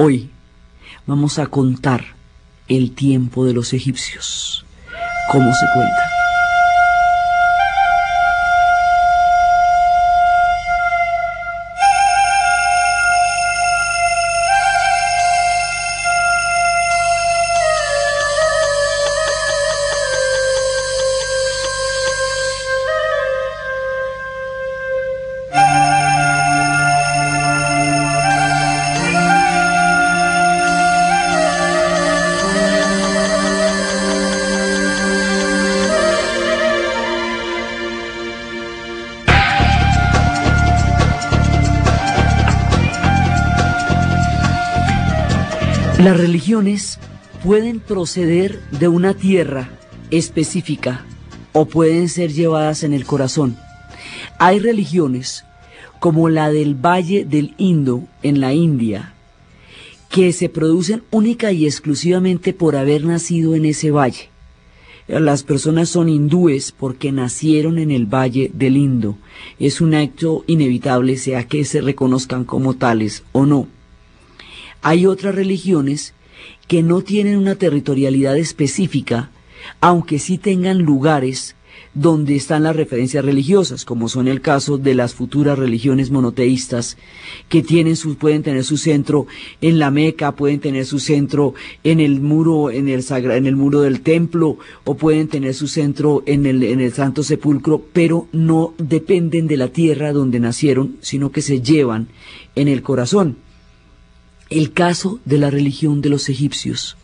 Hoy vamos a contar el tiempo de los egipcios. ¿Cómo se cuenta? Las religiones pueden proceder de una tierra específica o pueden ser llevadas en el corazón. Hay religiones como la del Valle del Indo en la India que se producen única y exclusivamente por haber nacido en ese valle. Las personas son hindúes porque nacieron en el Valle del Indo. Es un acto inevitable, sea que se reconozcan como tales o no. Hay otras religiones que no tienen una territorialidad específica, aunque sí tengan lugares donde están las referencias religiosas, como son el caso de las futuras religiones monoteístas, que pueden tener su centro en la Meca, pueden tener su centro en el muro, en el muro del templo, o pueden tener su centro en el Santo Sepulcro, pero no dependen de la tierra donde nacieron, sino que se llevan en el corazón. El caso de la religión de los egipcios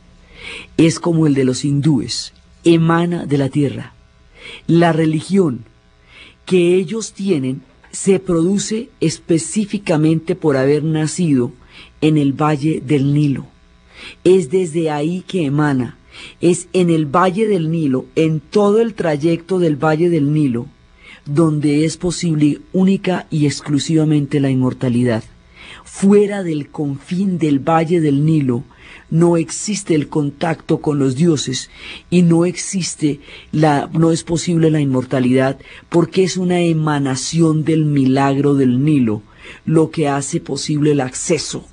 es como el de los hindúes, emana de la tierra. La religión que ellos tienen se produce específicamente por haber nacido en el Valle del Nilo. Es desde ahí que emana, es en el Valle del Nilo, en todo el trayecto del Valle del Nilo, donde es posible única y exclusivamente la inmortalidad. Fuera del confín del Valle del Nilo no existe el contacto con los dioses y no es posible la inmortalidad, porque es una emanación del milagro del Nilo lo que hace posible el acceso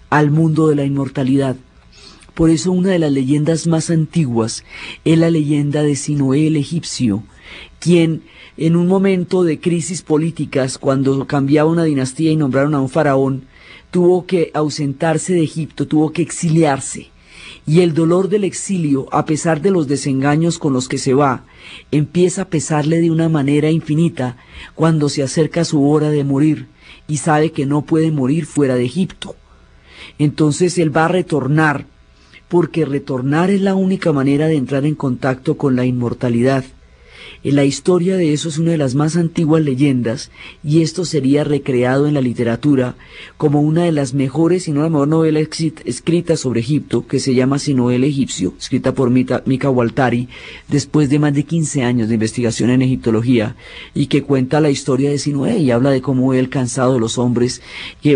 al mundo de la inmortalidad. Por eso una de las leyendas más antiguas es la leyenda de Sinoé el egipcio, quien en un momento de crisis políticas, cuando cambiaba una dinastía y nombraron a un faraón, tuvo que ausentarse de Egipto, tuvo que exiliarse. Y el dolor del exilio, a pesar de los desengaños con los que se va, empieza a pesarle de una manera infinita cuando se acerca su hora de morir y sabe que no puede morir fuera de Egipto. Entonces él va a retornar, porque retornar es la única manera de entrar en contacto con la inmortalidad. La historia de eso es una de las más antiguas leyendas, y esto sería recreado en la literatura como una de las mejores, si no la mejor novela escrita sobre Egipto, que se llama Sinoé el egipcio, escrita por Mika Waltari, después de más de 15 años de investigación en egiptología, y que cuenta la historia de Sinoé y habla de cómo él, cansado de los hombres,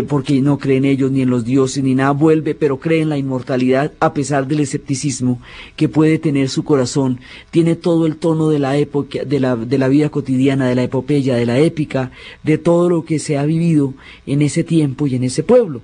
porque no creen ellos ni en los dioses ni nada, vuelve, pero cree en la inmortalidad a pesar del escepticismo que puede tener su corazón. Tiene todo el tono de la época, de la vida cotidiana, de la epopeya, de la épica, de todo lo que se ha vivido en ese tiempo y en ese pueblo.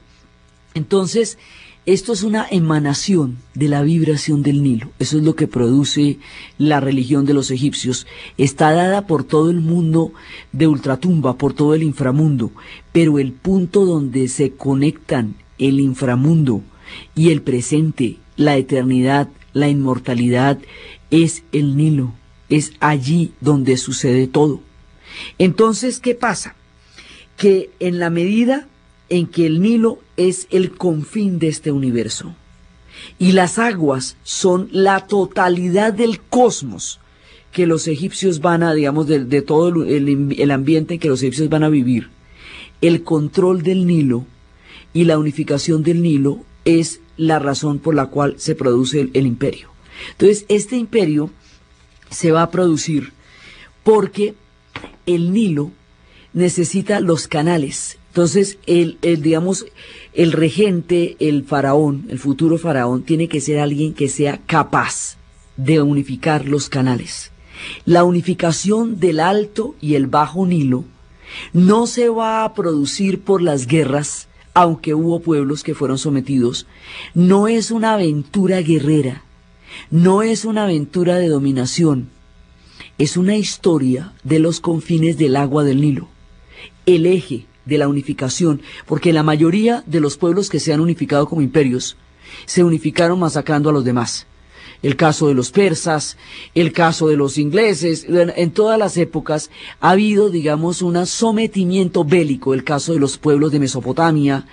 Entonces, esto es una emanación de la vibración del Nilo. Eso es lo que produce la religión de los egipcios. Está dada por todo el mundo de ultratumba, por todo el inframundo, pero el punto donde se conectan el inframundo y el presente, la eternidad, la inmortalidad, es el Nilo. Es allí donde sucede todo. Entonces, ¿qué pasa? Que en la medida en que el Nilo es el confín de este universo y las aguas son la totalidad del cosmos que los egipcios van a, digamos, de todo el ambiente en que los egipcios van a vivir, el control del Nilo y la unificación del Nilo es la razón por la cual se produce el imperio. Entonces, este imperio se va a producir porque el Nilo necesita los canales. Entonces, digamos, el regente, el faraón, el futuro faraón, tiene que ser alguien que sea capaz de unificar los canales. La unificación del Alto y el Bajo Nilo no se va a producir por las guerras aunque hubo pueblos que fueron sometidos, no es una aventura guerrera, no es una aventura de dominación, es una historia de los confines del agua del Nilo, el eje de la unificación, porque la mayoría de los pueblos que se han unificado como imperios se unificaron masacrando a los demás. El caso de los persas, el caso de los ingleses, en todas las épocas ha habido, digamos, un sometimiento bélico, el caso de los pueblos de Mesopotamia.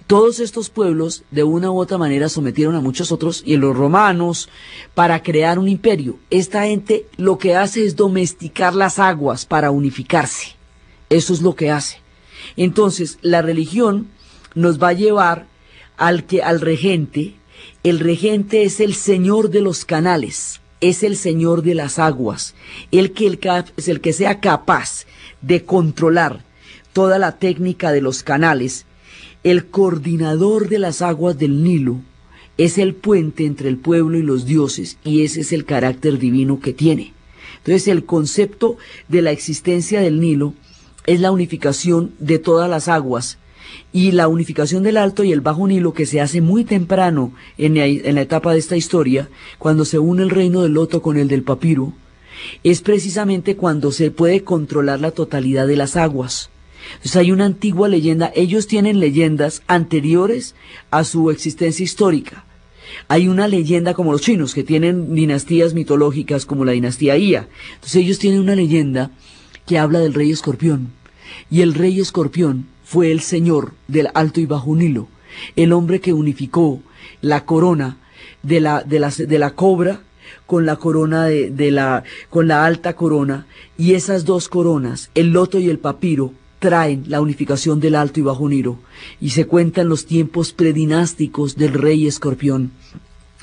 Todos estos pueblos, de una u otra manera, sometieron a muchos otros, y los romanos, para crear un imperio. Esta gente lo que hace es domesticar las aguas para unificarse. Eso es lo que hace. Entonces, la religión nos va a llevar al regente. El regente es el señor de los canales, es el señor de las aguas, es el que sea capaz de controlar toda la técnica de los canales. El coordinador de las aguas del Nilo es el puente entre el pueblo y los dioses, y ese es el carácter divino que tiene. Entonces, el concepto de la existencia del Nilo es la unificación de todas las aguas, y la unificación del Alto y el Bajo Nilo, que se hace muy temprano en la etapa de esta historia, cuando se une el reino del loto con el del papiro, es precisamente cuando se puede controlar la totalidad de las aguas. Entonces hay una antigua leyenda, ellos tienen leyendas anteriores a su existencia histórica. Hay una leyenda como los chinos, que tienen dinastías mitológicas como la dinastía Ia. Entonces ellos tienen una leyenda que habla del rey Escorpión, y el rey Escorpión fue el señor del Alto y Bajo Nilo, el hombre que unificó la corona de la cobra con la corona con la alta corona, y esas dos coronas, el loto y el papiro, traen la unificación del Alto y Bajo Nilo, y se cuentan los tiempos predinásticos del rey Escorpión.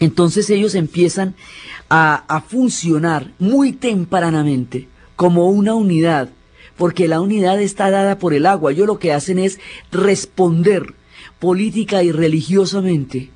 Entonces ellos empiezan a funcionar muy tempranamente como una unidad, porque la unidad está dada por el agua. Ellos lo que hacen es responder política y religiosamente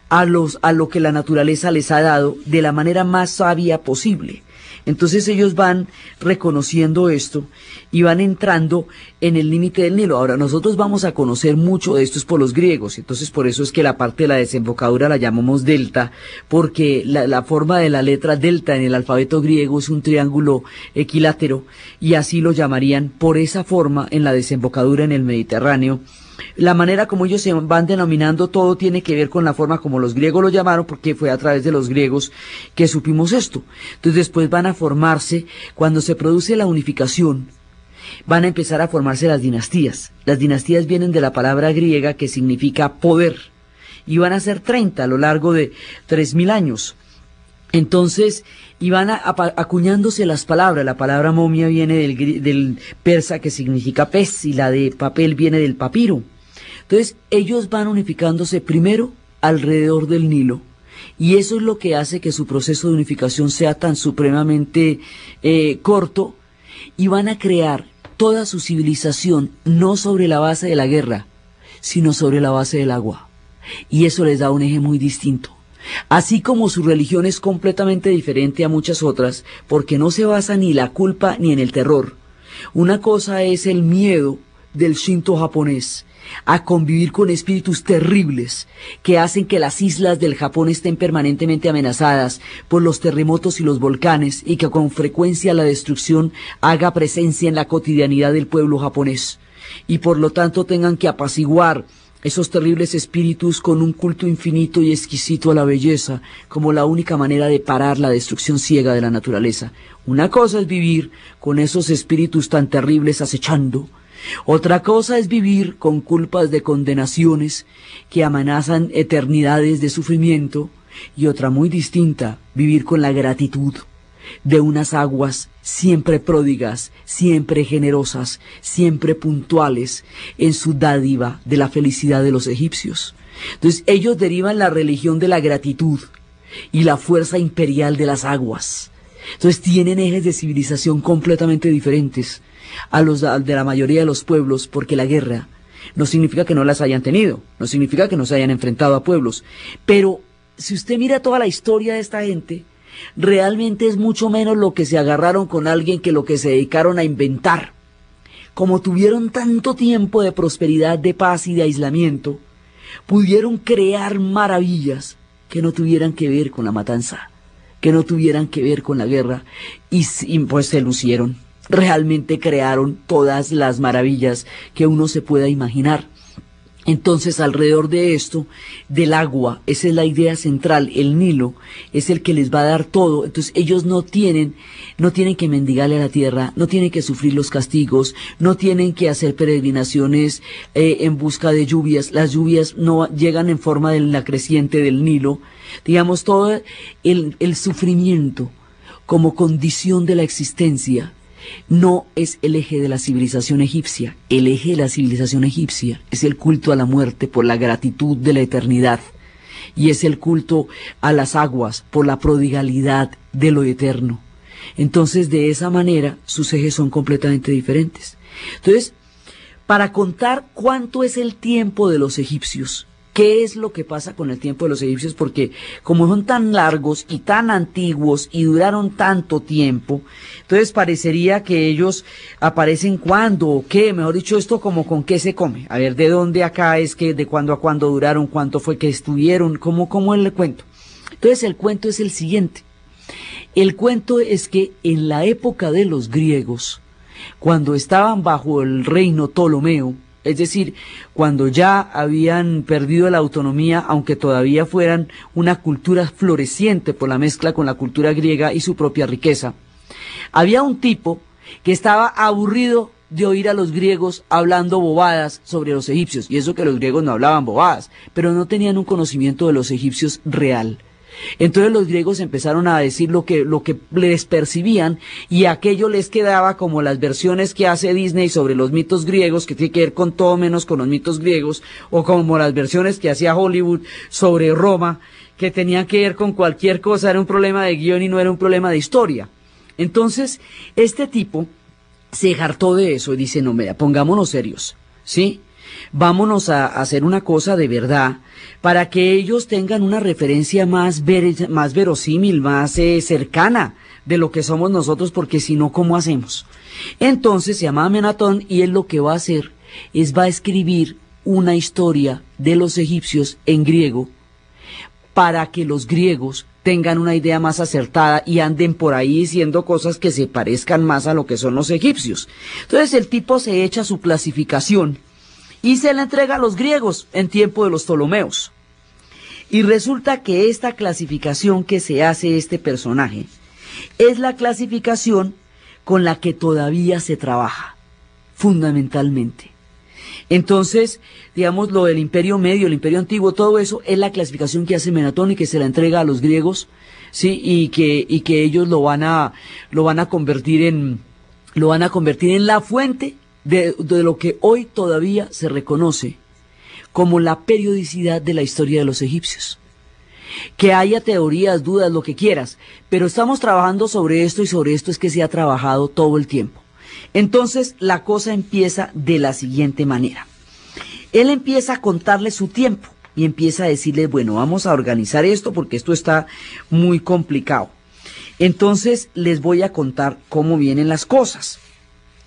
a lo que la naturaleza les ha dado de la manera más sabia posible. Entonces ellos van reconociendo esto y van entrando en el límite del Nilo. Ahora, nosotros vamos a conocer mucho de esto por los griegos, entonces por eso es que la parte de la desembocadura la llamamos delta, porque la forma de la letra delta en el alfabeto griego es un triángulo equilátero, y así lo llamarían por esa forma en la desembocadura en el Mediterráneo. La manera como ellos se van denominando todo tiene que ver con la forma como los griegos lo llamaron, porque fue a través de los griegos que supimos esto. Entonces después van a formarse, cuando se produce la unificación, van a empezar a formarse las dinastías. Las dinastías vienen de la palabra griega que significa poder, y van a ser 30 a lo largo de 3000 años. Entonces, iban acuñándose las palabras. La palabra momia viene del persa, que significa pez, y la de papel viene del papiro. Entonces, ellos van unificándose primero alrededor del Nilo, y eso es lo que hace que su proceso de unificación sea tan supremamente corto, y van a crear toda su civilización no sobre la base de la guerra, sino sobre la base del agua, y eso les da un eje muy distinto. Así como su religión es completamente diferente a muchas otras, porque no se basa ni en la culpa ni en el terror. Una cosa es el miedo del Shinto japonés a convivir con espíritus terribles que hacen que las islas del Japón estén permanentemente amenazadas por los terremotos y los volcanes, y que con frecuencia la destrucción haga presencia en la cotidianidad del pueblo japonés, y por lo tanto tengan que apaciguar esos terribles espíritus con un culto infinito y exquisito a la belleza, como la única manera de parar la destrucción ciega de la naturaleza. Una cosa es vivir con esos espíritus tan terribles acechando, otra cosa es vivir con culpas de condenaciones que amenazan eternidades de sufrimiento, y otra muy distinta, vivir con la gratitud de unas aguas siempre pródigas, siempre generosas, siempre puntuales en su dádiva de la felicidad de los egipcios. Entonces ellos derivan la religión de la gratitud y la fuerza imperial de las aguas. Entonces tienen ejes de civilización completamente diferentes a los de la mayoría de los pueblos, porque la guerra no significa que no las hayan tenido, no significa que no se hayan enfrentado a pueblos, pero si usted mira toda la historia de esta gente, realmente es mucho menos lo que se agarraron con alguien que lo que se dedicaron a inventar como tuvieron tanto tiempo de prosperidad, de paz y de aislamiento, pudieron crear maravillas que no tuvieran que ver con la matanza, que no tuvieran que ver con la guerra, y pues se lucieron. Realmente crearon todas las maravillas que uno se pueda imaginar. Entonces, alrededor de esto, del agua, esa es la idea central. El Nilo es el que les va a dar todo. Entonces, ellos no tienen que mendigarle a la tierra, no tienen que sufrir los castigos, no tienen que hacer peregrinaciones en busca de lluvias. Las lluvias no llegan en forma de la creciente del Nilo. Digamos, todo el sufrimiento como condición de la existencia no es el eje de la civilización egipcia. El eje de la civilización egipcia es el culto a la muerte por la gratitud de la eternidad, y es el culto a las aguas por la prodigalidad de lo eterno. Entonces, de esa manera, sus ejes son completamente diferentes. Entonces, para contar cuánto es el tiempo de los egipcios, ¿qué es lo que pasa con el tiempo de los egipcios? Porque como son tan largos y tan antiguos y duraron tanto tiempo, entonces parecería que ellos aparecen cuándo o qué, mejor dicho, esto como con qué se come. A ver, ¿de dónde acá es que de cuándo a cuándo duraron, cuánto fue que estuvieron, cómo es el cuento? Entonces el cuento es el siguiente. El cuento es que en la época de los griegos, cuando estaban bajo el reino Ptolomeo, es decir, cuando ya habían perdido la autonomía, aunque todavía fueran una cultura floreciente por la mezcla con la cultura griega y su propia riqueza, había un tipo que estaba aburrido de oír a los griegos hablando bobadas sobre los egipcios, y eso que los griegos no hablaban bobadas, pero no tenían un conocimiento de los egipcios real. Entonces los griegos empezaron a decir lo que les percibían, y aquello les quedaba como las versiones que hace Disney sobre los mitos griegos, que tiene que ver con todo menos con los mitos griegos, o como las versiones que hacía Hollywood sobre Roma, que tenían que ver con cualquier cosa. Era un problema de guión y no era un problema de historia. Entonces este tipo se hartó de eso y dice: no, mira, pongámonos serios, ¿sí? Vámonos a hacer una cosa de verdad, para que ellos tengan una referencia más verosímil, más cercana de lo que somos nosotros, porque si no, ¿cómo hacemos? Entonces se llama Amenatón, y él lo que va a hacer es va a escribir una historia de los egipcios en griego, para que los griegos tengan una idea más acertada y anden por ahí diciendo cosas que se parezcan más a lo que son los egipcios. Entonces el tipo se echa su clasificación y se la entrega a los griegos en tiempo de los Ptolomeos. Y resulta que esta clasificación que se hace este personaje es la clasificación con la que todavía se trabaja, fundamentalmente. Entonces, digamos, lo del Imperio Medio, el Imperio Antiguo, todo eso es la clasificación que hace Menatón y que se la entrega a los griegos, ¿sí? Y que ellos lo van a convertir en la fuente de lo que hoy todavía se reconoce como la periodicidad de la historia de los egipcios. Que haya teorías, dudas, lo que quieras, pero estamos trabajando sobre esto, y sobre esto es que se ha trabajado todo el tiempo. Entonces la cosa empieza de la siguiente manera. Él empieza a contarle su tiempo y empieza a decirle: bueno, vamos a organizar esto porque esto está muy complicado. Entonces les voy a contar cómo vienen las cosas.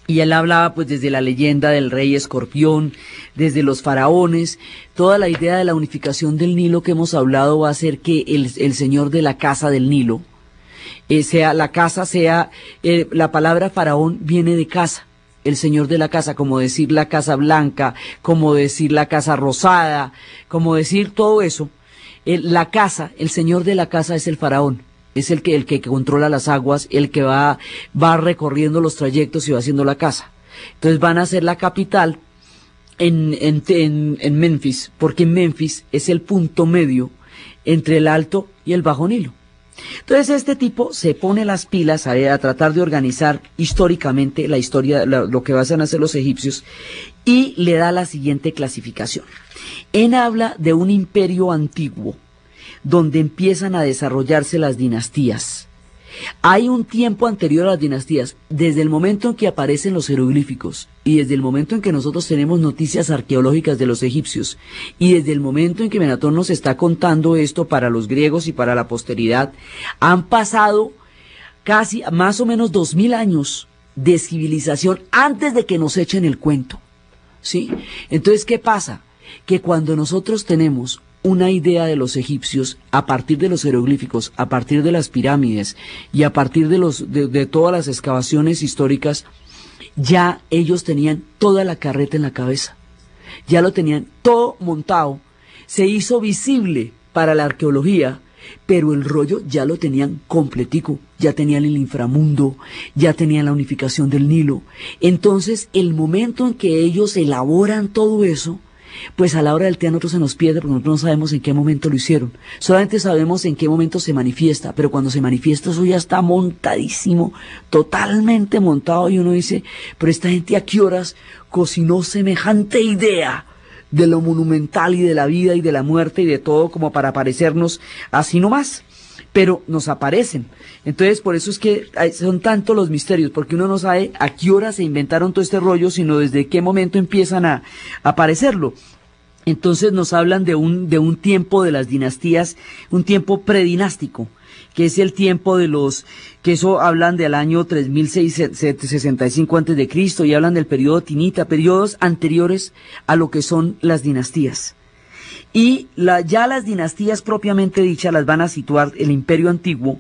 Y él hablaba pues desde la leyenda del rey escorpión, desde los faraones. Toda la idea de la unificación del Nilo que hemos hablado va a ser que el señor de la casa del Nilo, la palabra faraón viene de casa, el señor de la casa, como decir la casa blanca, como decir la casa rosada, como decir todo eso. La casa, el señor de la casa es el faraón. Es el que controla las aguas, el que va recorriendo los trayectos y va haciendo la casa. Entonces van a hacer la capital en Memphis, porque Memphis es el punto medio entre el Alto y el Bajo Nilo. Entonces este tipo se pone las pilas a tratar de organizar históricamente la historia, lo que van a hacer los egipcios, y le da la siguiente clasificación. Él habla de un imperio antiguo, donde empiezan a desarrollarse las dinastías. Hay un tiempo anterior a las dinastías, desde el momento en que aparecen los jeroglíficos, y desde el momento en que nosotros tenemos noticias arqueológicas de los egipcios, y desde el momento en que Menatón nos está contando esto para los griegos y para la posteridad, han pasado casi más o menos 2000 años de civilización antes de que nos echen el cuento, ¿sí? Entonces, ¿qué pasa? Que cuando nosotros tenemos una idea de los egipcios a partir de los jeroglíficos, a partir de las pirámides y a partir de todas las excavaciones históricas, ya ellos tenían toda la carreta en la cabeza, ya lo tenían todo montado, se hizo visible para la arqueología, pero el rollo ya lo tenían completico, ya tenían el inframundo, ya tenían la unificación del Nilo. Entonces, el momento en que ellos elaboran todo eso, pues a la hora del té a nosotros se nos pierde porque nosotros no sabemos en qué momento lo hicieron. Solamente sabemos en qué momento se manifiesta, pero cuando se manifiesta eso ya está montadísimo, totalmente montado, y uno dice, pero esta gente ¿a qué horas cocinó semejante idea de lo monumental y de la vida y de la muerte y de todo como para aparecernos así nomás? Pero nos aparecen. Entonces, por eso es que son tantos los misterios, porque uno no sabe a qué hora se inventaron todo este rollo, sino desde qué momento empiezan a aparecerlo. Entonces nos hablan de un tiempo de las dinastías, un tiempo predinástico, que es el tiempo de que eso hablan del año 3065 antes de Cristo, y hablan del periodo tinita, periodos anteriores a lo que son las dinastías. Y ya las dinastías propiamente dichas las van a situar el Imperio Antiguo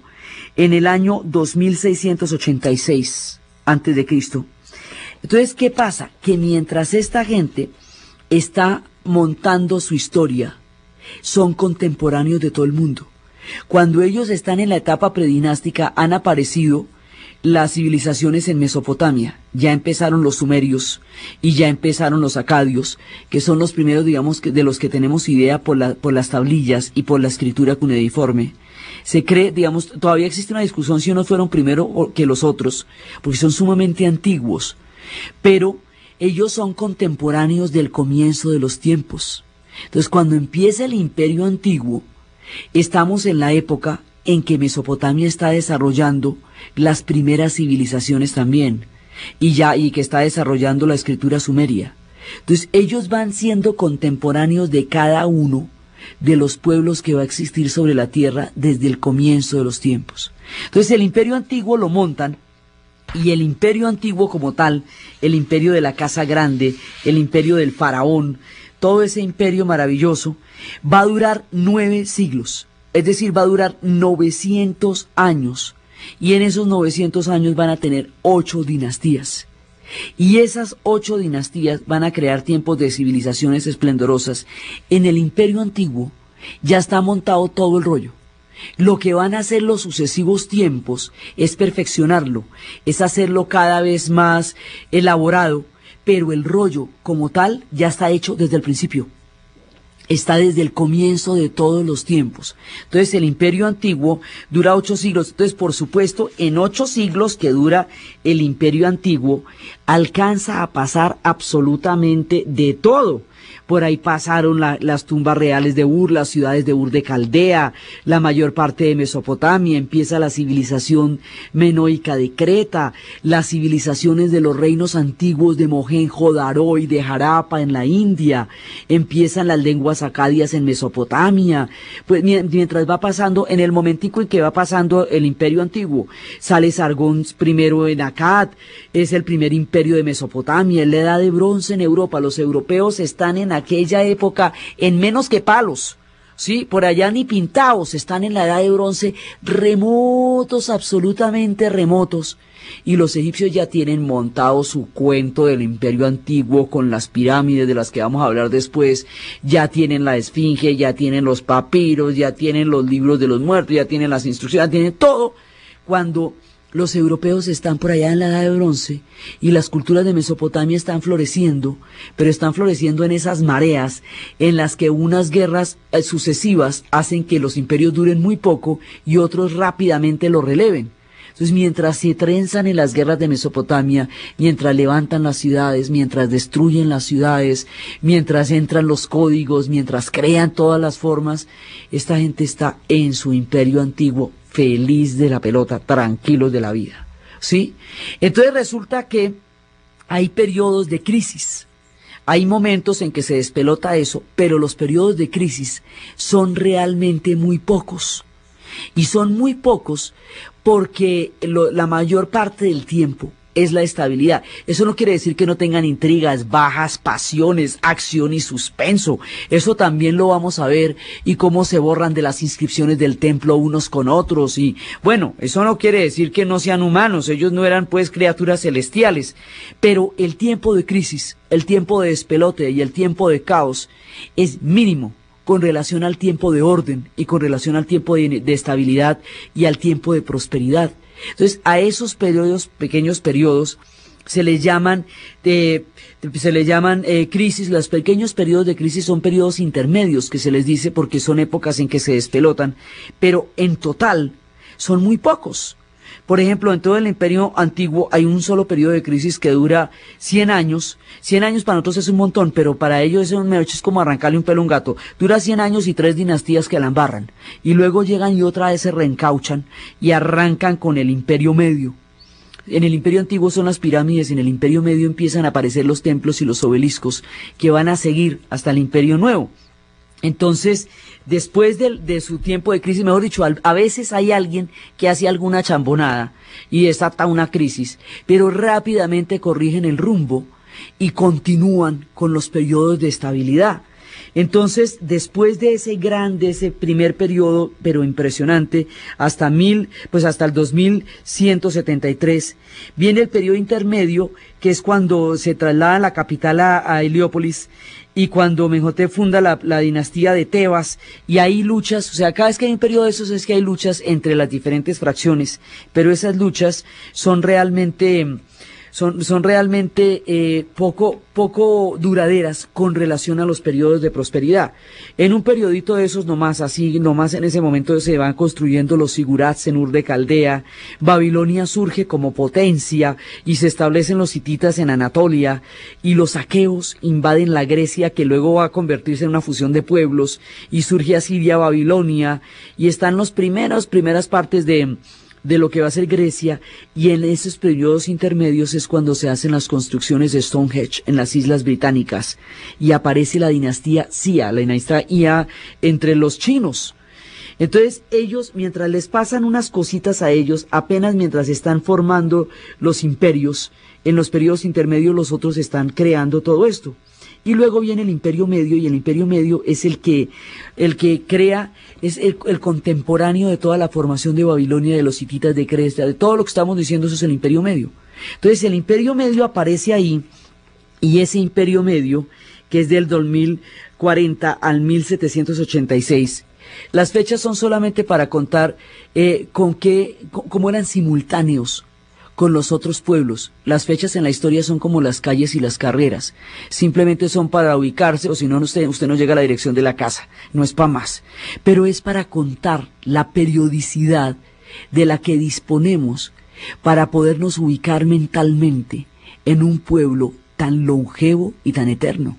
en el año 2686 antes de Cristo. Entonces, ¿qué pasa? Que mientras esta gente está montando su historia, son contemporáneos de todo el mundo. Cuando ellos están en la etapa predinástica, han aparecido las civilizaciones en Mesopotamia. Ya empezaron los sumerios y ya empezaron los acadios, que son los primeros, digamos, de los que tenemos idea por las tablillas y por la escritura cuneiforme. Se cree, digamos, todavía existe una discusión si unos fueron primero que los otros, porque son sumamente antiguos, pero ellos son contemporáneos del comienzo de los tiempos. Entonces, cuando empieza el Imperio Antiguo, estamos en la época en que Mesopotamia está desarrollando las primeras civilizaciones también, y que está desarrollando la escritura sumeria. Entonces ellos van siendo contemporáneos de cada uno de los pueblos que va a existir sobre la tierra desde el comienzo de los tiempos. Entonces el Imperio Antiguo lo montan, y el Imperio Antiguo como tal, el imperio de la Casa Grande, el imperio del faraón, todo ese imperio maravilloso, va a durar 9 siglos. Es decir, va a durar 900 años, y en esos 900 años van a tener 8 dinastías. Y esas 8 dinastías van a crear tiempos de civilizaciones esplendorosas. En el Imperio Antiguo ya está montado todo el rollo. Lo que van a hacer los sucesivos tiempos es perfeccionarlo, es hacerlo cada vez más elaborado, pero el rollo como tal ya está hecho desde el principio. Está desde el comienzo de todos los tiempos. Entonces el Imperio Antiguo dura 8 siglos. Entonces, por supuesto, en 8 siglos que dura el Imperio Antiguo, alcanza a pasar absolutamente de todo. Por ahí pasaron las tumbas reales de Ur, las ciudades de Ur de Caldea, la mayor parte de Mesopotamia, empieza la civilización menoica de Creta, las civilizaciones de los reinos antiguos de Mohenjo-Daro y de Harappa en la India, empiezan las lenguas acadias en Mesopotamia. Pues mientras va pasando, en el momentico en que va pasando el Imperio Antiguo, sale Sargón primero en Akkad, es el primer imperio de Mesopotamia, es la edad de bronce en Europa. Los europeos están en aquella época en menos que palos, ¿sí? Por allá ni pintados, están en la edad de bronce, remotos, absolutamente remotos. Y los egipcios ya tienen montado su cuento del Imperio Antiguo con las pirámides de las que vamos a hablar después, ya tienen la esfinge, ya tienen los papiros, ya tienen los libros de los muertos, ya tienen las instrucciones, ya tienen todo. Cuando los europeos están por allá en la edad de bronce y las culturas de Mesopotamia están floreciendo, pero están floreciendo en esas mareas en las que unas guerras sucesivas hacen que los imperios duren muy poco y otros rápidamente lo releven. Entonces, mientras se trenzan en las guerras de Mesopotamia, mientras levantan las ciudades, mientras destruyen las ciudades, mientras entran los códigos, mientras crean todas las formas, esta gente está en su imperio antiguo, feliz de la pelota, tranquilos de la vida, ¿sí? Entonces resulta que hay periodos de crisis, hay momentos en que se despelota eso, pero los periodos de crisis son realmente muy pocos, y son muy pocos porque la mayor parte del tiempo es la estabilidad. Eso no quiere decir que no tengan intrigas, bajas, pasiones, acción y suspenso. Eso también lo vamos a ver, y cómo se borran de las inscripciones del templo unos con otros. Y bueno, eso no quiere decir que no sean humanos, ellos no eran pues criaturas celestiales. Pero el tiempo de crisis, el tiempo de despelote y el tiempo de caos es mínimo con relación al tiempo de orden y con relación al tiempo de estabilidad y al tiempo de prosperidad. Entonces, a esos periodos, pequeños periodos, se les llaman crisis. Los pequeños periodos de crisis son periodos intermedios, que se les dice porque son épocas en que se despelotan, pero en total son muy pocos. Por ejemplo, en todo el Imperio Antiguo hay un solo periodo de crisis que dura 100 años. 100 años para nosotros es un montón, pero para ellos es como arrancarle un pelo a un gato. Dura 100 años y 3 dinastías que la embarran. Y luego llegan y otra vez se reencauchan y arrancan con el Imperio Medio. En el Imperio Antiguo son las pirámides, en el Imperio Medio empiezan a aparecer los templos y los obeliscos que van a seguir hasta el Imperio Nuevo. Entonces, después de su tiempo de crisis, mejor dicho, a veces hay alguien que hace alguna chambonada y desata una crisis, pero rápidamente corrigen el rumbo y continúan con los periodos de estabilidad. Entonces, después de ese primer periodo, pero impresionante, hasta el 2173, viene el periodo intermedio, que es cuando se traslada la capital a Heliópolis, y cuando Amenhotep funda la dinastía de Tebas, y hay luchas, o sea, cada vez que hay un periodo de esos es que hay luchas entre las diferentes fracciones, pero esas luchas son realmente poco duraderas con relación a los periodos de prosperidad. En un periodito de esos nomás en ese momento se van construyendo los sigurats en Ur de Caldea, Babilonia surge como potencia y se establecen los hititas en Anatolia, y los aqueos invaden la Grecia, que luego va a convertirse en una fusión de pueblos, y surge Asiria, Babilonia, y están las primeras partes de lo que va a ser Grecia, y en esos periodos intermedios es cuando se hacen las construcciones de Stonehenge en las Islas Británicas, y aparece la dinastía Xia, la dinastía Ia entre los chinos. Entonces ellos, mientras les pasan unas cositas a ellos, apenas mientras están formando los imperios, en los periodos intermedios los otros están creando todo esto. Y luego viene el Imperio Medio, y el Imperio Medio es el que crea, es el contemporáneo de toda la formación de Babilonia, de los hititas, de Creta, de todo lo que estamos diciendo. Eso es el Imperio Medio. Entonces el Imperio Medio aparece ahí, y ese Imperio Medio, que es del 2040 al 1786, las fechas son solamente para contar cómo eran simultáneos con los otros pueblos. Las fechas en la historia son como las calles y las carreras, simplemente son para ubicarse, o si no, usted no llega a la dirección de la casa, no es para más, pero es para contar la periodicidad de la que disponemos para podernos ubicar mentalmente en un pueblo tan longevo y tan eterno.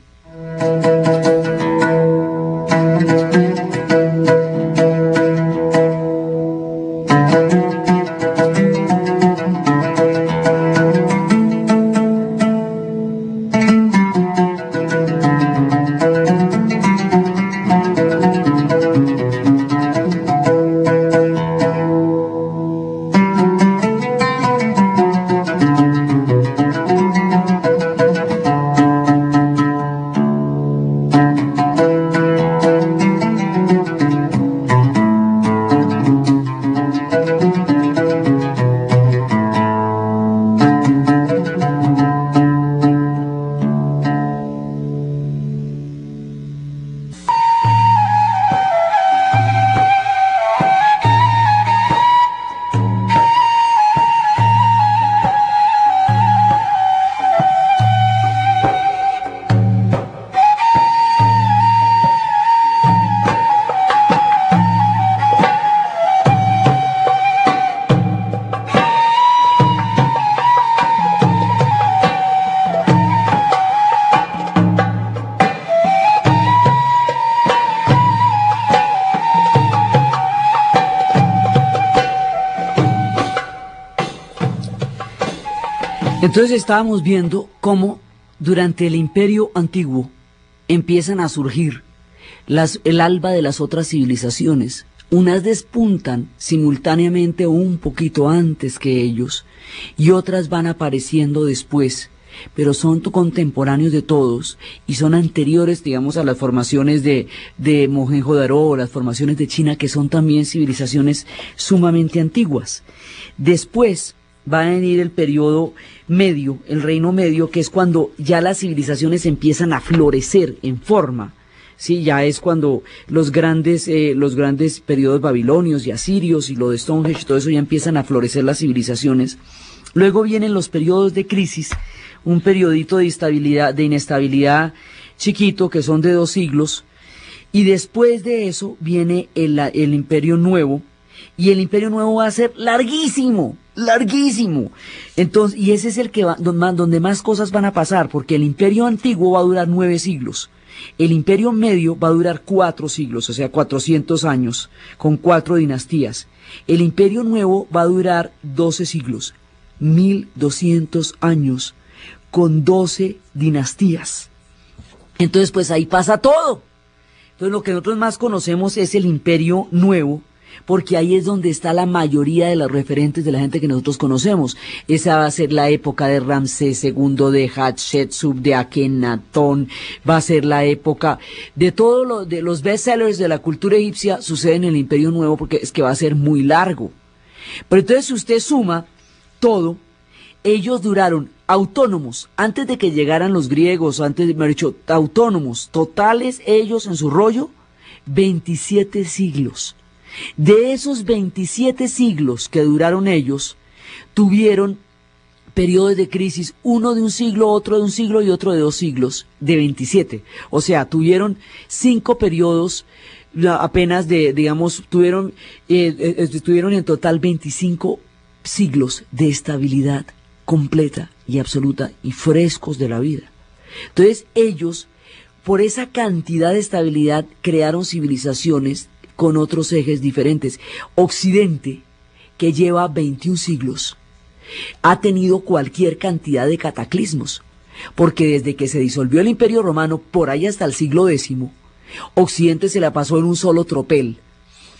Entonces estábamos viendo cómo durante el Imperio Antiguo empiezan a surgir el alba de las otras civilizaciones, Unas despuntan simultáneamente o un poquito antes que ellos, y otras van apareciendo después, pero son contemporáneos de todos y son anteriores, digamos, a las formaciones de Mohenjo-Daro, las formaciones de China, que son también civilizaciones sumamente antiguas. Después va a venir el periodo medio, el reino medio, que es cuando ya las civilizaciones empiezan a florecer en forma. Sí, ya es cuando los grandes periodos babilonios y asirios y lo de Stonehenge, todo eso ya empiezan a florecer las civilizaciones. Luego vienen los periodos de crisis, un periodito de inestabilidad chiquito, que son de 2 siglos, y después de eso viene el Imperio Nuevo, y el Imperio Nuevo va a ser larguísimo, larguísimo. Entonces, y ese es el que va, donde más cosas van a pasar, porque el Imperio Antiguo va a durar 9 siglos. El Imperio Medio va a durar 4 siglos, o sea, 400 años, con 4 dinastías. El Imperio Nuevo va a durar 12 siglos, 1200 años, con 12 dinastías. Entonces, pues ahí pasa todo. Entonces, lo que nosotros más conocemos es el Imperio Nuevo, porque ahí es donde está la mayoría de los referentes de la gente que nosotros conocemos. Esa va a ser la época de Ramsés II, de Hatshepsut, de Akenatón, va a ser la época de todos de los bestsellers de la cultura egipcia, suceden en el Imperio Nuevo, porque es que va a ser muy largo. Pero entonces, si usted suma todo, ellos duraron autónomos, antes de que llegaran los griegos, antes de, mejor dicho, autónomos, totales ellos en su rollo, 27 siglos. De esos 27 siglos que duraron ellos, tuvieron periodos de crisis, uno de 1 siglo, otro de 1 siglo y otro de 2 siglos, de 27. O sea, tuvieron 5 periodos apenas tuvieron en total 25 siglos de estabilidad completa y absoluta y frescos de la vida. Entonces ellos, por esa cantidad de estabilidad, crearon civilizaciones con otros ejes diferentes. Occidente, que lleva 21 siglos, ha tenido cualquier cantidad de cataclismos, porque desde que se disolvió el Imperio Romano, por ahí hasta el siglo X, Occidente se la pasó en un solo tropel.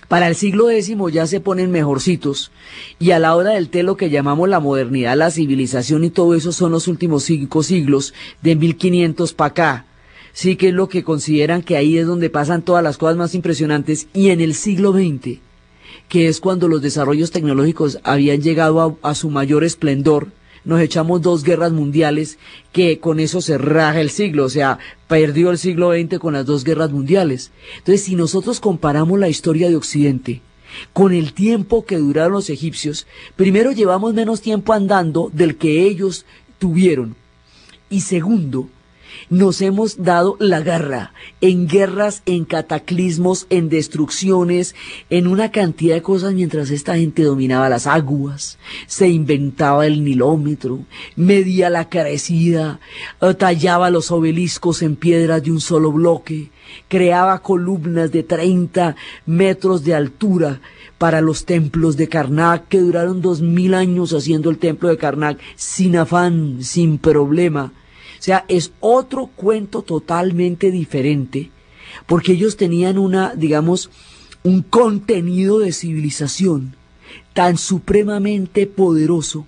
Para el siglo X ya se ponen mejorcitos, y a la hora del té, lo que llamamos la modernidad, la civilización y todo eso, son los últimos 5 siglos, de 1500 para acá. Sí, que es lo que consideran que ahí es donde pasan todas las cosas más impresionantes. Y en el siglo XX, que es cuando los desarrollos tecnológicos habían llegado a su mayor esplendor, nos echamos 2 guerras mundiales, que con eso se raja el siglo, o sea, perdió el siglo XX con las 2 guerras mundiales. Entonces, si nosotros comparamos la historia de Occidente con el tiempo que duraron los egipcios, primero, llevamos menos tiempo andando del que ellos tuvieron, y segundo, nos hemos dado la guerra, en guerras, en cataclismos, en destrucciones, en una cantidad de cosas, mientras esta gente dominaba las aguas, se inventaba el nilómetro, medía la crecida, tallaba los obeliscos en piedras de un solo bloque, creaba columnas de 30 metros de altura para los templos de Karnak, que duraron 2000 años haciendo el templo de Karnak, sin afán, sin problema. O sea, es otro cuento totalmente diferente, porque ellos tenían un contenido de civilización tan supremamente poderoso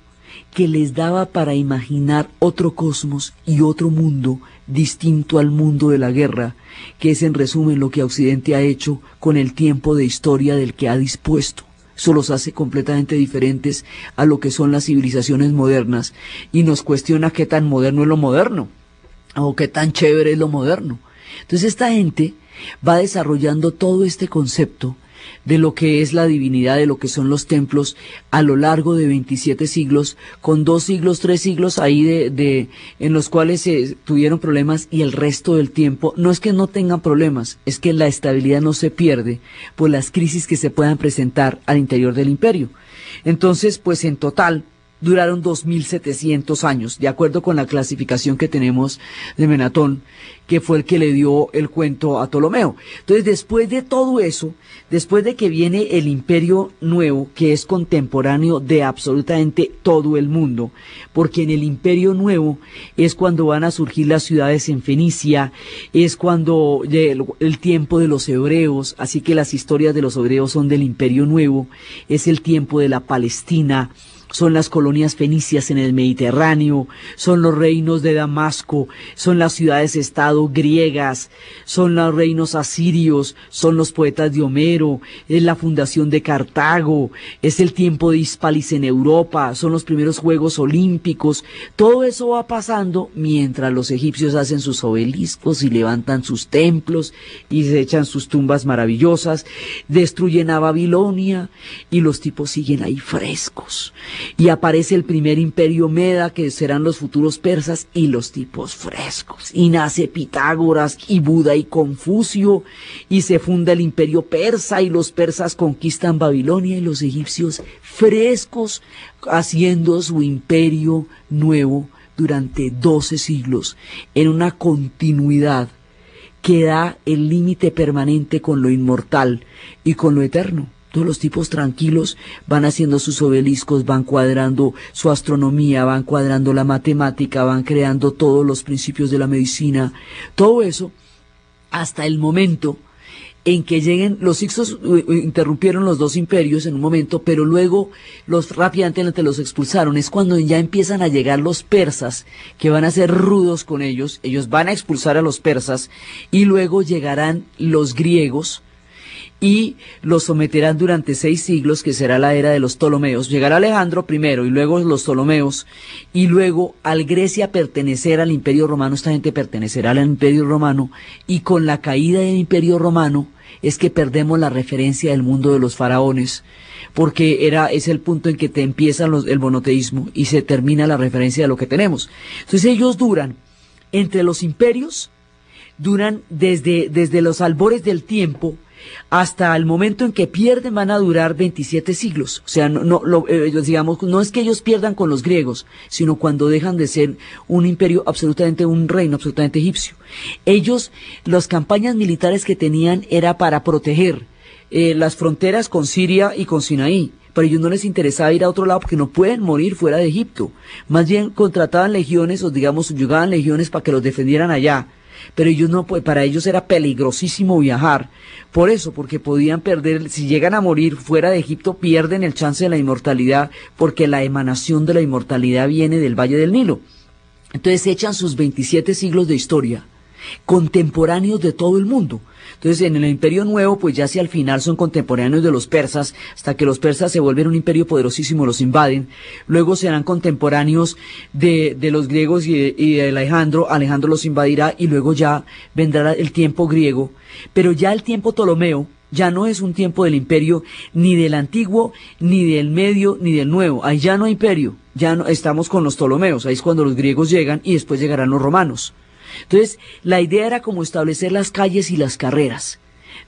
que les daba para imaginar otro cosmos y otro mundo distinto al mundo de la guerra, que es en resumen lo que Occidente ha hecho con el tiempo de historia del que ha dispuesto. Eso los hace completamente diferentes a lo que son las civilizaciones modernas, y nos cuestiona qué tan moderno es lo moderno, o qué tan chévere es lo moderno. Entonces esta gente va desarrollando todo este concepto de lo que es la divinidad, de lo que son los templos, a lo largo de 27 siglos, con 2 siglos, 3 siglos ahí en los cuales se tuvieron problemas, y el resto del tiempo, no es que no tengan problemas, es que la estabilidad no se pierde por las crisis que se puedan presentar al interior del imperio. Entonces, pues en total, duraron 2700 años, de acuerdo con la clasificación que tenemos de Menatón, que fue el que le dio el cuento a Ptolomeo. Entonces, después de todo eso, después de que viene el Imperio Nuevo, que es contemporáneo de absolutamente todo el mundo, porque en el Imperio Nuevo es cuando van a surgir las ciudades en Fenicia, es cuando el tiempo de los hebreos, así que las historias de los hebreos son del Imperio Nuevo, es el tiempo de la Palestina, son las colonias fenicias en el Mediterráneo, son los reinos de Damasco, son las ciudades-estado griegas, son los reinos asirios, son los poetas de Homero, es la fundación de Cartago, es el tiempo de Hispalis en Europa, son los primeros Juegos Olímpicos. Todo eso va pasando mientras los egipcios hacen sus obeliscos y levantan sus templos y se echan sus tumbas maravillosas, destruyen a Babilonia y los tipos siguen ahí frescos. Y aparece el primer imperio Meda, que serán los futuros persas, y los tipos frescos. Y nace Pitágoras, y Buda, y Confucio, y se funda el imperio persa, y los persas conquistan Babilonia, y los egipcios frescos, haciendo su imperio nuevo durante 12 siglos, en una continuidad que da el límite permanente con lo inmortal y con lo eterno. Todos los tipos tranquilos van haciendo sus obeliscos, van cuadrando su astronomía, van cuadrando la matemática, van creando todos los principios de la medicina, todo eso hasta el momento en que lleguen los hicsos. Interrumpieron los dos imperios en un momento, pero luego rápidamente los expulsaron. Es cuando ya empiezan a llegar los persas, que van a ser rudos con ellos van a expulsar a los persas, y luego llegarán los griegos, y los someterán durante 6 siglos, que será la era de los Ptolomeos. Llegará Alejandro primero, y luego los Ptolomeos, y luego al Grecia pertenecer al Imperio Romano. Esta gente pertenecerá al Imperio Romano, y con la caída del Imperio Romano es que perdemos la referencia del mundo de los faraones, porque es el punto en que te empieza el monoteísmo y se termina la referencia de lo que tenemos. Entonces ellos duran, entre los imperios, duran desde los albores del tiempo hasta el momento en que pierden, van a durar 27 siglos. O sea, digamos, no es que ellos pierdan con los griegos, sino cuando dejan de ser un imperio absolutamente, un reino absolutamente egipcio. Ellos, las campañas militares que tenían era para proteger las fronteras con Siria y con Sinaí. Pero a ellos no les interesaba ir a otro lado porque no pueden morir fuera de Egipto. Más bien contrataban legiones, o digamos, subyugaban legiones para que los defendieran allá. Pero ellos no, para ellos era peligrosísimo viajar. Por eso, porque podían perder, si llegan a morir fuera de Egipto, pierden el chance de la inmortalidad, porque la emanación de la inmortalidad viene del Valle del Nilo. Entonces echan sus 27 siglos de historia, contemporáneos de todo el mundo. Entonces en el Imperio Nuevo, pues ya hacia el final son contemporáneos de los persas, hasta que los persas se vuelven un imperio poderosísimo, los invaden. Luego serán contemporáneos de los griegos y de Alejandro los invadirá, y luego ya vendrá el tiempo griego. Pero ya el tiempo Ptolomeo ya no es un tiempo del imperio ni del antiguo, ni del medio, ni del nuevo. Ahí ya no hay imperio, ya no estamos con los Ptolomeos. Ahí es cuando los griegos llegan y después llegarán los romanos. Entonces, la idea era como establecer las calles y las carreras,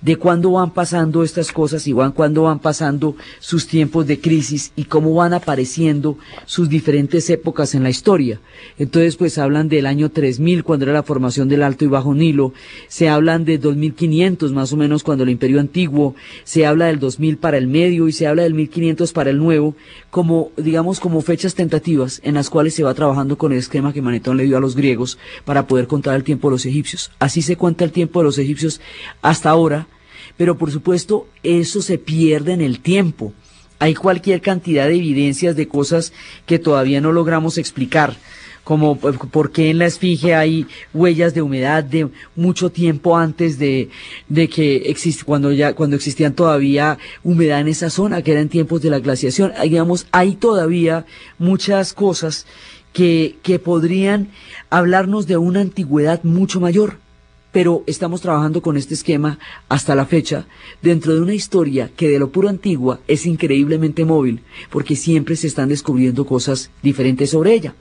de cuándo van pasando estas cosas y cuándo van pasando sus tiempos de crisis y cómo van apareciendo sus diferentes épocas en la historia. Entonces, pues hablan del año 3000, cuando era la formación del Alto y Bajo Nilo, se hablan de 2500 más o menos cuando el Imperio Antiguo, se habla del 2000 para el Medio y se habla del 1500 para el Nuevo, como, digamos, como fechas tentativas en las cuales se va trabajando con el esquema que Manetón le dio a los griegos para poder contar el tiempo de los egipcios. Así se cuenta el tiempo de los egipcios hasta ahora. Pero por supuesto eso se pierde en el tiempo. Hay cualquier cantidad de evidencias de cosas que todavía no logramos explicar, como por qué en la Esfinge hay huellas de humedad de mucho tiempo antes de que cuando existían todavía humedad en esa zona, que eran tiempos de la glaciación. Digamos, hay todavía muchas cosas que podrían hablarnos de una antigüedad mucho mayor. Pero estamos trabajando con este esquema hasta la fecha, dentro de una historia que de lo puro antigua es increíblemente móvil, porque siempre se están descubriendo cosas diferentes sobre ella.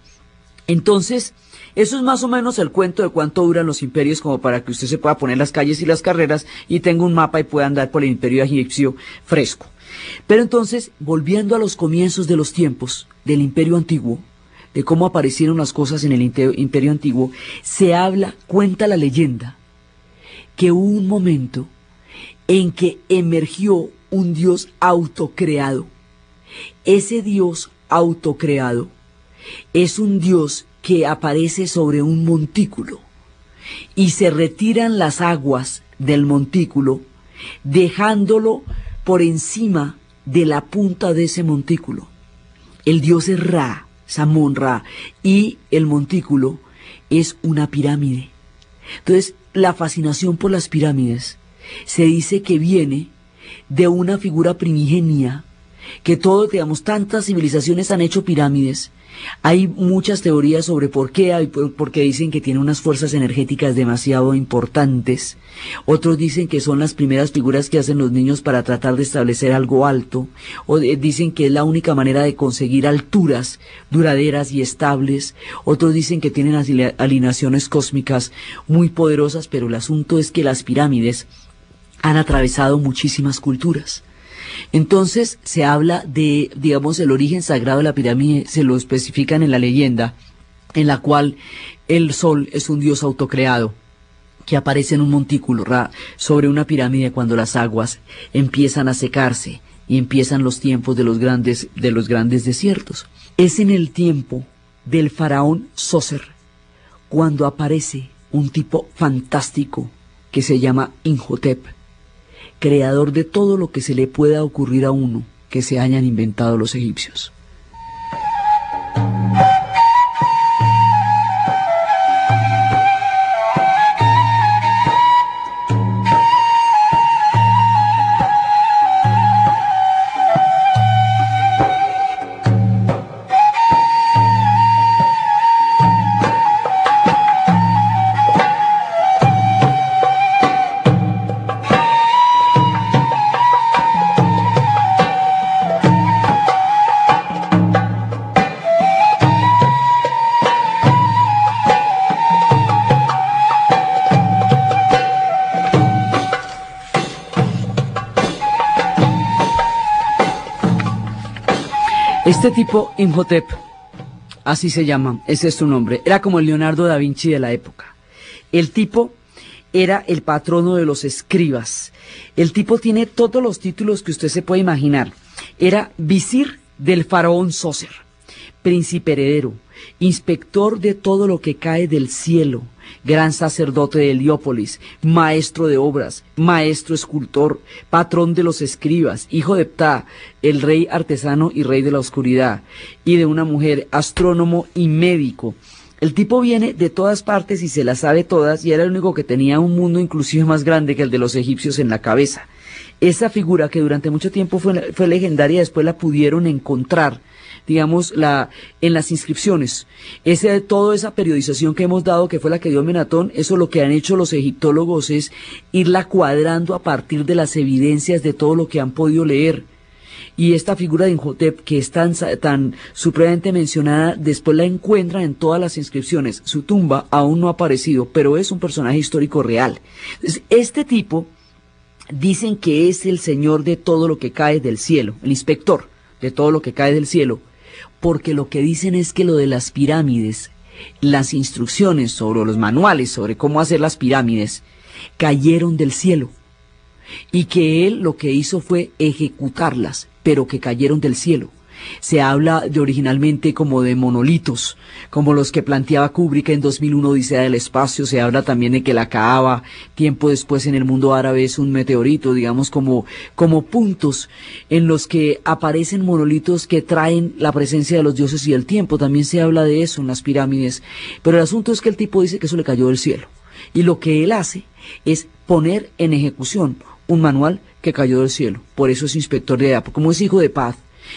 Entonces, eso es más o menos el cuento de cuánto duran los imperios, como para que usted se pueda poner las calles y las carreras y tenga un mapa y pueda andar por el imperio egipcio fresco. Pero entonces, volviendo a los comienzos de los tiempos del Imperio Antiguo, de cómo aparecieron las cosas en el Imperio Antiguo, cuenta la leyenda, que hubo un momento en que emergió un Dios autocreado. Ese Dios autocreado es un Dios que aparece sobre un montículo y se retiran las aguas del montículo, dejándolo por encima de la punta de ese montículo. El Dios es Ra, Samón Ra, y el montículo es una pirámide. Entonces, la fascinación por las pirámides se dice que viene de una figura primigenia, que tantas civilizaciones han hecho pirámides. Hay muchas teorías sobre por qué, porque dicen que tiene unas fuerzas energéticas demasiado importantes. Otros dicen que son las primeras figuras que hacen los niños para tratar de establecer algo alto. O dicen que es la única manera de conseguir alturas duraderas y estables. Otros dicen que tienen alineaciones cósmicas muy poderosas, pero el asunto es que las pirámides han atravesado muchísimas culturas. Entonces se habla de, digamos, el origen sagrado de la pirámide, se lo especifican en la leyenda, en la cual el sol es un dios autocreado, que aparece en un montículo sobre una pirámide cuando las aguas empiezan a secarse y empiezan los tiempos de los grandes desiertos. Es en el tiempo del faraón Sócer cuando aparece un tipo fantástico que se llama Imhotep, creador de todo lo que se le pueda ocurrir a uno que se hayan inventado los egipcios. Este tipo, Imhotep, así se llama, ese es su nombre, era como el Leonardo da Vinci de la época. El tipo era el patrono de los escribas. El tipo tiene todos los títulos que usted se puede imaginar. Era visir del faraón Sócer, príncipe heredero, inspector de todo lo que cae del cielo, gran sacerdote de Heliópolis, maestro de obras, maestro escultor, patrón de los escribas, hijo de Ptah, el rey artesano y rey de la oscuridad, y de una mujer, astrónomo y médico. El tipo viene de todas partes y se las sabe todas, y era el único que tenía un mundo inclusive más grande que el de los egipcios en la cabeza. Esa figura que durante mucho tiempo fue legendaria, después la pudieron encontrar, digamos, en las inscripciones. Toda esa periodización que hemos dado, que fue la que dio Menatón, eso lo que han hecho los egiptólogos es irla cuadrando a partir de las evidencias de todo lo que han podido leer. Y esta figura de Imhotep, que es tan supremamente mencionada, después la encuentran en todas las inscripciones. Su tumba aún no ha aparecido, pero es un personaje histórico real. Entonces, este tipo dicen que es el señor de todo lo que cae del cielo, el inspector de todo lo que cae del cielo, porque lo que dicen es que lo de las pirámides, las instrucciones sobre los manuales sobre cómo hacer las pirámides, cayeron del cielo, y que él lo que hizo fue ejecutarlas, pero que cayeron del cielo. Se habla de originalmente como de monolitos, como los que planteaba Kubrick en 2001 Odisea del Espacio. Se habla también de que la Kaaba, tiempo después en el mundo árabe, es un meteorito, digamos como puntos en los que aparecen monolitos que traen la presencia de los dioses y el tiempo. También se habla de eso en las pirámides, pero el asunto es que el tipo dice que eso le cayó del cielo, y lo que él hace es poner en ejecución un manual que cayó del cielo. Por eso es inspector de Apo, como es hijo de Paz.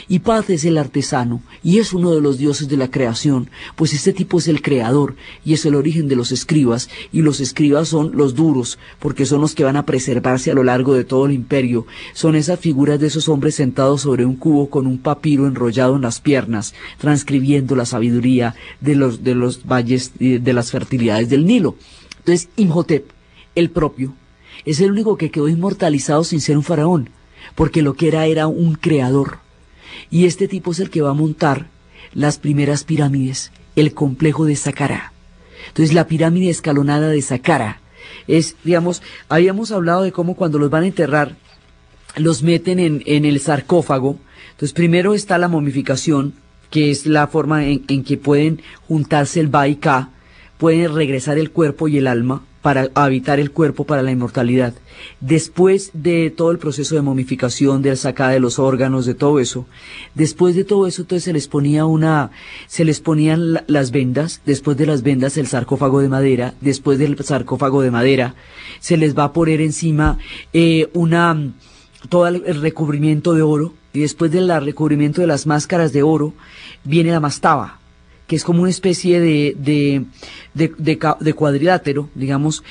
Y Paz es el artesano, y es uno de los dioses de la creación, pues este tipo es el creador, y es el origen de los escribas, y los escribas son los duros, porque son los que van a preservarse a lo largo de todo el imperio. Son esas figuras de esos hombres sentados sobre un cubo con un papiro enrollado en las piernas, transcribiendo la sabiduría de los valles, de las fertilidades del Nilo. Entonces, Imhotep, el propio, es el único que quedó inmortalizado sin ser un faraón, porque lo que era un creador. Y este tipo es el que va a montar las primeras pirámides, el complejo de Saqqara. Entonces la pirámide escalonada de Saqqara es, digamos, habíamos hablado de cómo cuando los van a enterrar, los meten en el sarcófago. Entonces primero está la momificación, que es la forma en que pueden juntarse el Ba y Ka, pueden regresar el cuerpo y el alma para habitar el cuerpo para la inmortalidad. Después de todo el proceso de momificación, de la sacada de los órganos, de todo eso, después de todo eso, entonces se les ponían las vendas, después de las vendas el sarcófago de madera, después del sarcófago de madera, se les va a poner encima todo el recubrimiento de oro, y después del recubrimiento de las máscaras de oro, viene la mastaba, que es como una especie de cuadrilátero, digamos,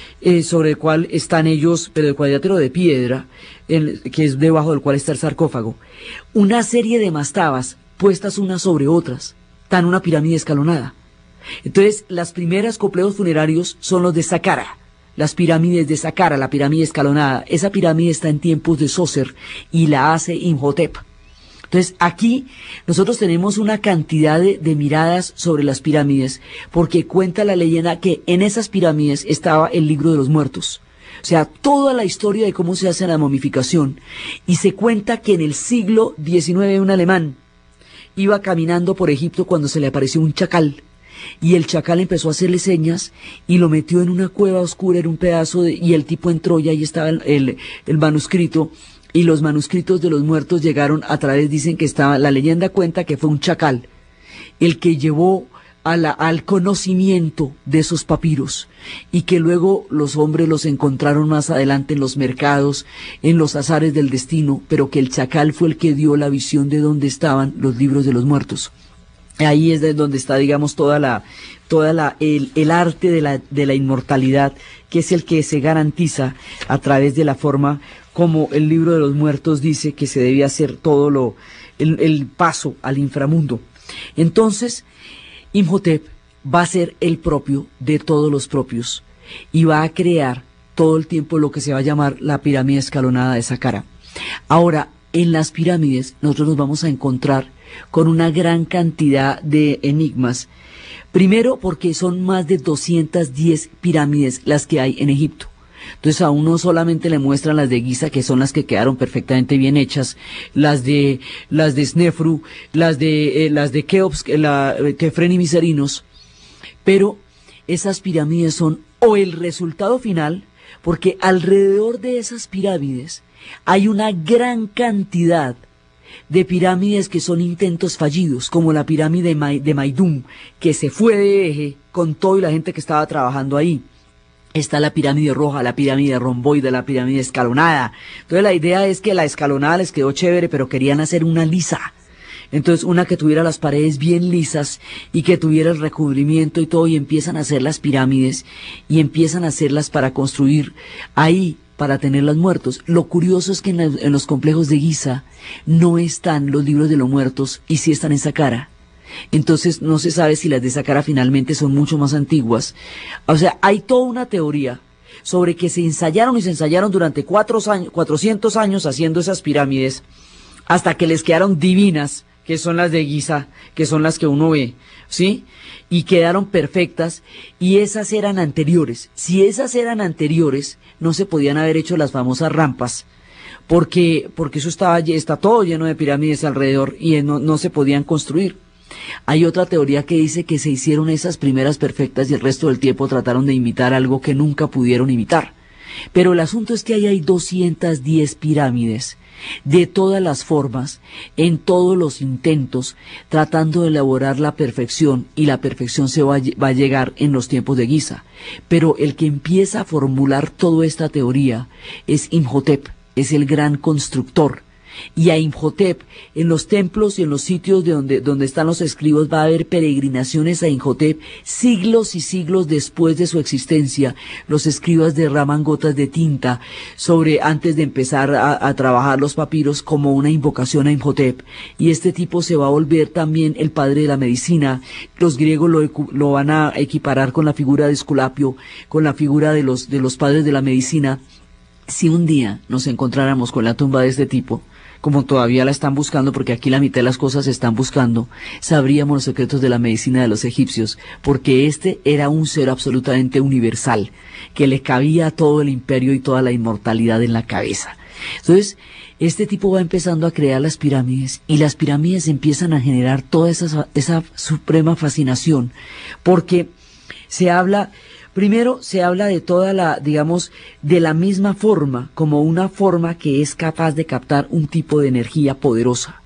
sobre el cual están ellos, pero el cuadrilátero de piedra, que es debajo del cual está el sarcófago. Una serie de mastabas puestas unas sobre otras, tan una pirámide escalonada. Entonces, las primeras complejos funerarios son los de Saqqara, las pirámides de Saqqara, la pirámide escalonada. Esa pirámide está en tiempos de Djoser y la hace Imhotep. Entonces aquí nosotros tenemos una cantidad de miradas sobre las pirámides, porque cuenta la leyenda que en esas pirámides estaba el libro de los muertos. O sea, toda la historia de cómo se hace la momificación. Y se cuenta que en el siglo XIX un alemán iba caminando por Egipto cuando se le apareció un chacal. Y el chacal empezó a hacerle señas y lo metió en una cueva oscura, en un pedazo y el tipo entró y ahí estaba el manuscrito. Y los manuscritos de los muertos llegaron a través, dicen que estaba, la leyenda cuenta que fue un chacal el que llevó al conocimiento de esos papiros, y que luego los hombres los encontraron más adelante en los mercados, en los azares del destino, pero que el chacal fue el que dio la visión de dónde estaban los libros de los muertos. Ahí es de donde está, digamos, el arte de la inmortalidad, que es el que se garantiza a través de la forma como el libro de los muertos dice que se debe hacer todo el paso al inframundo. Entonces, Imhotep va a ser el propio de todos los propios y va a crear todo el tiempo lo que se va a llamar la pirámide escalonada de Saqqara. Ahora, en las pirámides nosotros nos vamos a encontrar con una gran cantidad de enigmas. Primero, porque son más de 210 pirámides las que hay en Egipto. Entonces a uno solamente le muestran las de Giza, que son las que quedaron perfectamente bien hechas, las de Snefru, las de Keops, Kefren y Miserinos, pero esas pirámides son o el resultado final, porque alrededor de esas pirámides hay una gran cantidad de pirámides que son intentos fallidos, como la pirámide de Maidum, que se fue de eje con todo y la gente que estaba trabajando ahí. Está la pirámide roja, la pirámide romboide, la pirámide escalonada. Entonces la idea es que la escalonada les quedó chévere, pero querían hacer una lisa. Entonces una que tuviera las paredes bien lisas y que tuviera el recubrimiento y todo, y empiezan a hacer las pirámides y empiezan a hacerlas para construir ahí, para tenerlas muertos. Lo curioso es que en los complejos de Giza no están los libros de los muertos y sí están en Saqqara. Entonces no se sabe si las de Saqqara finalmente son mucho más antiguas. O sea, hay toda una teoría sobre que se ensayaron durante 400 años haciendo esas pirámides, hasta que les quedaron divinas, que son las de Giza, que son las que uno ve, ¿sí? Y quedaron perfectas, y esas eran anteriores. Si esas eran anteriores, no se podían haber hecho las famosas rampas, porque eso está todo lleno de pirámides alrededor y no se podían construir. Hay otra teoría que dice que se hicieron esas primeras perfectas y el resto del tiempo trataron de imitar algo que nunca pudieron imitar. Pero el asunto es que ahí hay 210 pirámides de todas las formas, en todos los intentos, tratando de elaborar la perfección, y la perfección va a llegar en los tiempos de Giza. Pero el que empieza a formular toda esta teoría es Imhotep, es el gran constructor. Y a Imhotep, en los templos y en los sitios donde están los escribos, va a haber peregrinaciones a Imhotep siglos y siglos después de su existencia. Los escribas derraman gotas de tinta antes de empezar a trabajar los papiros, como una invocación a Imhotep. Y este tipo se va a volver también el padre de la medicina. Los griegos lo van a equiparar con la figura de Esculapio, con la figura de los padres de la medicina. Si un día nos encontráramos con la tumba de este tipo, como todavía la están buscando, porque aquí la mitad de las cosas se están buscando, sabríamos los secretos de la medicina de los egipcios, porque este era un ser absolutamente universal, que le cabía a todo el imperio y toda la inmortalidad en la cabeza. Entonces, este tipo va empezando a crear las pirámides, y las pirámides empiezan a generar toda esa suprema fascinación, porque primero se habla de toda digamos, de la misma forma, como una forma que es capaz de captar un tipo de energía poderosa.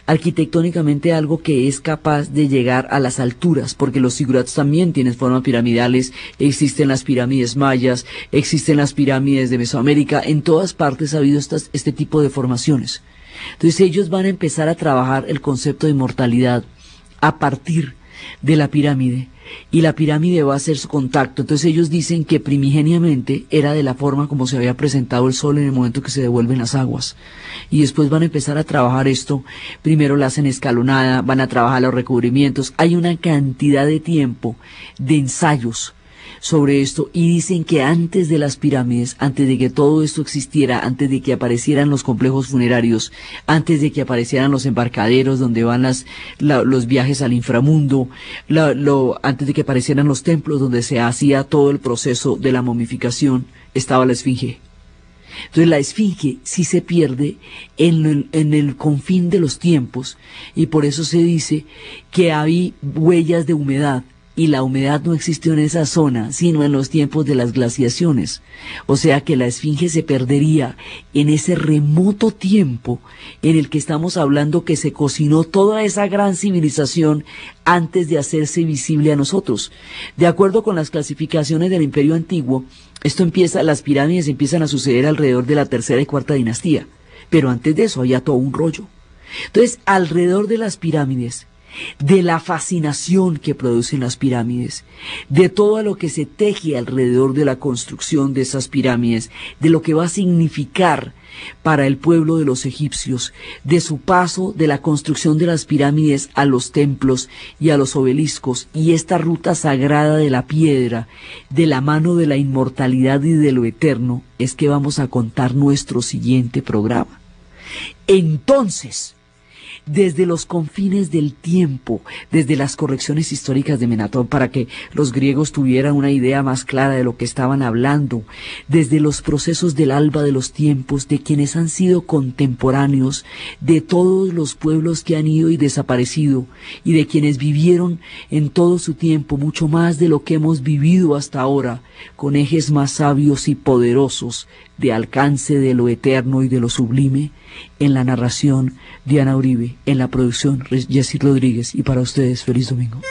Arquitectónicamente algo que es capaz de llegar a las alturas, porque los zigurats también tienen formas piramidales, existen las pirámides mayas, existen las pirámides de Mesoamérica, en todas partes ha habido este tipo de formaciones. Entonces ellos van a empezar a trabajar el concepto de inmortalidad a partir de la pirámide, y la pirámide va a ser su contacto. Entonces ellos dicen que primigeniamente era de la forma como se había presentado el sol en el momento que se devuelven las aguas, y después van a empezar a trabajar esto. Primero la hacen escalonada, van a trabajar los recubrimientos, hay una cantidad de tiempo de ensayos sobre esto, y dicen que antes de las pirámides, antes de que todo esto existiera, antes de que aparecieran los complejos funerarios, antes de que aparecieran los embarcaderos donde van los viajes al inframundo, antes de que aparecieran los templos donde se hacía todo el proceso de la momificación, estaba la esfinge. Entonces la esfinge sí se pierde en el confín de los tiempos, y por eso se dice que hay huellas de humedad, y la humedad no existió en esa zona, sino en los tiempos de las glaciaciones. O sea que la esfinge se perdería en ese remoto tiempo en el que estamos hablando, que se cocinó toda esa gran civilización antes de hacerse visible a nosotros. De acuerdo con las clasificaciones del Imperio Antiguo, las pirámides empiezan a suceder alrededor de la tercera y cuarta dinastía, pero antes de eso había todo un rollo. Entonces, alrededor de las pirámides, de la fascinación que producen las pirámides, de todo lo que se teje alrededor de la construcción de esas pirámides, de lo que va a significar para el pueblo de los egipcios, de su paso de la construcción de las pirámides a los templos y a los obeliscos, y esta ruta sagrada de la piedra, de la mano de la inmortalidad y de lo eterno, es que vamos a contar nuestro siguiente programa. Entonces, desde los confines del tiempo, desde las correcciones históricas de Menatón, para que los griegos tuvieran una idea más clara de lo que estaban hablando, desde los procesos del alba de los tiempos, de quienes han sido contemporáneos de todos los pueblos que han ido y desaparecido, y de quienes vivieron en todo su tiempo mucho más de lo que hemos vivido hasta ahora, con ejes más sabios y poderosos de alcance de lo eterno y de lo sublime. En la narración, Diana Uribe; en la producción, Jessy Rodríguez. Y para ustedes, feliz domingo.